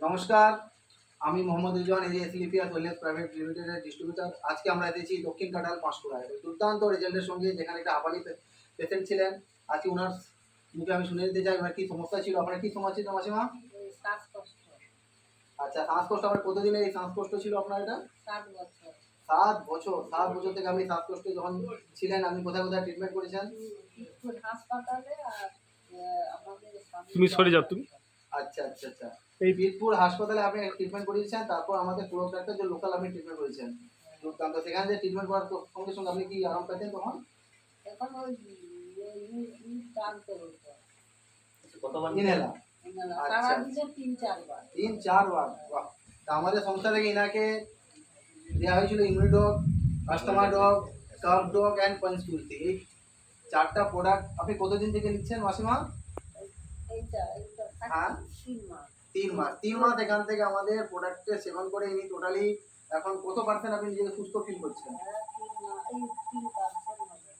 নমস্কার, আমি মোহাম্মদ রিজওয়ান, এই এসলিপিয়াস ওয়েলনেস প্রাইভেট লিমিটেডের ডিস্ট্রিবিউটর। আজকে আমরা এসেছি দক্ষিণ কাঁঠাল পাঁশকুড়ায় দুর্দান্ত রেজাল্টের সঙ্গে, যেখানে একটা হাঁপানি পেশেন্ট ছিলেন। আজকে ওনার মুখে আমি শুনে নিতে চাই ওনার কী সমস্যা ছিল। আপনার কী সমস্যা ছিল মাসিমা? শ্বাসকষ্ট। আচ্ছা, শ্বাসকষ্ট। আমার কতদিনের এই শ্বাসকষ্ট ছিল আপনার? এটা 7 বছর। 7 বছর। 7 বছর থেকে আপনি শ্বাসকষ্টে যখন ছিলেন, আপনি কোথায় কোথায় ট্রিটমেন্ট করেছেন? হাসপাতালে আর আমাদের তুমি সরে যাও তুমি। আচ্ছা আচ্ছা আচ্ছা, এই বীরপুর হাসপাতালে আপনি ট্রিটমেন্ট করিয়েছেন, তারপর আমাদের পুরো একটা যে লোকাল আপনি ট্রিটমেন্ট করেছেন। দুর্দান্ত। সেখানে যে ট্রিটমেন্ট করার সঙ্গে সঙ্গে আপনি কি আরাম পেতেন তখন? এখন ওই টানতে হতো। কতবার ইনহেলার? সারাদিনে 3-4 বার। 3-4 বার। বাহ! তা আমাদের সংস্থা থেকে ইনাকে দেওয়া হয়েছিল Immunidog, asthma dog, curve dog and Panch Tulsi. এই 4টা প্রোডাক্ট আপনি কতদিন থেকে নিচ্ছেন মাসিমা? এইটা হ্যাঁ, 3 মাস। 3 মাস। 3 মাস এখান থেকে আমাদের প্রোডাক্টকে সেবন করে ইনি টোটালি এখন কত পার্সেন্ট আপনি নিজেকে সুস্থ ফিল করছেন? 3% হবে।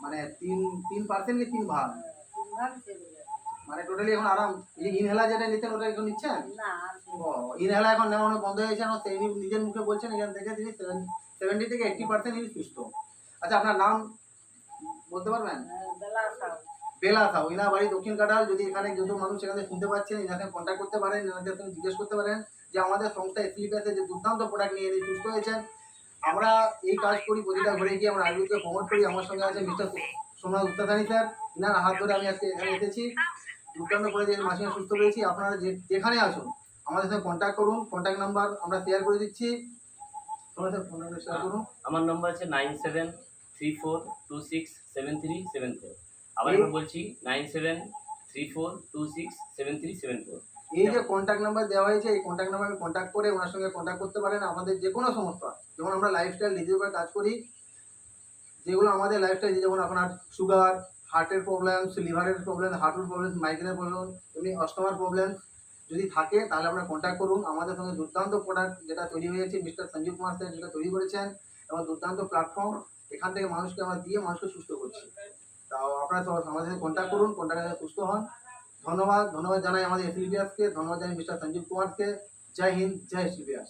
মানে 3% কি 3 ভাগ? 3 ভাগ চলে যাবে। মানে টোটালি এখন আরাম। এই ইনহেলার যেটা নিতেন ওটা এখন নিচ্ছেন? না, ও, ইনহেলার এখন নেওয়া বন্ধ হয়েছে। এবং তিনি নিজের মুখে বলছেন এখান থেকে তিনি 70 থেকে 80% তিনি সুস্থ। আচ্ছা, আপনার নাম বলতে পারবেন? বেলা সাউ। বেলা সাউ। ইনার বাড়ি দক্ষিণ কাঁঠাল। যদি এখানে যত মানুষ এখানে শুনতে পাচ্ছেন, এনাকে কন্ট্যাক্ট করতে পারেন, এনাদের সঙ্গে জিজ্ঞেস করতে পারেন যে আমাদের সংস্থা এসলিপিয়াসে যে দুর্দান্ত প্রোডাক্ট নিয়ে এনে সুস্থ হয়েছেন। আমরা এই কাজ করি, প্রতিটা ঘরে গিয়ে আমরা আয়ুর্বেদকে প্রমোট করি। আমার সঙ্গে আছে মিস্টার সোমনাথ উত্তাদানি স্যার। ইনার হাত ধরে আমি আজকে এখানে এসেছি। দুর্দান্ত করে যে মাসিমা সুস্থ পেয়েছি। আপনারা যেখানে আসুন আমাদের সঙ্গে কন্ট্যাক্ট করুন। কন্ট্যাক্ট নাম্বার আমরা শেয়ার করে দিচ্ছি। তোমাদের ফোন নাম্বার শেয়ার করুন। আমার নম্বর আছে 9734267374। আবার একবার বলছি 9734267374। এই যে কন্ট্যাক্ট নাম্বার দেওয়া হয়েছে, এই কন্ট্যাক্ট নাম্বারে কন্ট্যাক্ট করে ওনার সঙ্গে কন্ট্যাক্ট করতে পারেন। আমাদের যে কোনো সমস্যা, যেমন আমরা লাইফস্টাইল ডিজিজ উপরে কাজ করি, যেগুলো আমাদের লাইফস্টাইল, যেমন আপনার সুগার, হার্টের প্রবলেমস, লিভারের প্রবলেম, হার্টের প্রবলেম, মাইগ্রেনের প্রবলেম, এমনি অষ্টমার প্রবলেম যদি থাকে, তাহলে আপনারা কন্ট্যাক্ট করুন। আমাদের সঙ্গে দুর্দান্ত প্রোডাক্ট যেটা তৈরি হয়েছে মিস্টার সঞ্জীব কুমার স্যার যেটা তৈরি করেছেন, এবং দুর্দান্ত প্ল্যাটফর্ম। এখান থেকে মানুষকে আমরা দিয়ে মানুষকে সুস্থ করছি। তাও আপনারা সবাই আমাদের সাথে কন্ট্যাক্ট করুন, কন্ট্যাক্টে সুস্থ হন। ধন্যবাদ জানাই আমাদের এসলিপিয়াসকে, ধন্যবাদ জানাই মিস্টার সঞ্জীব কুমারকে। জয় হিন্দ, জয় এসলিপিয়াস।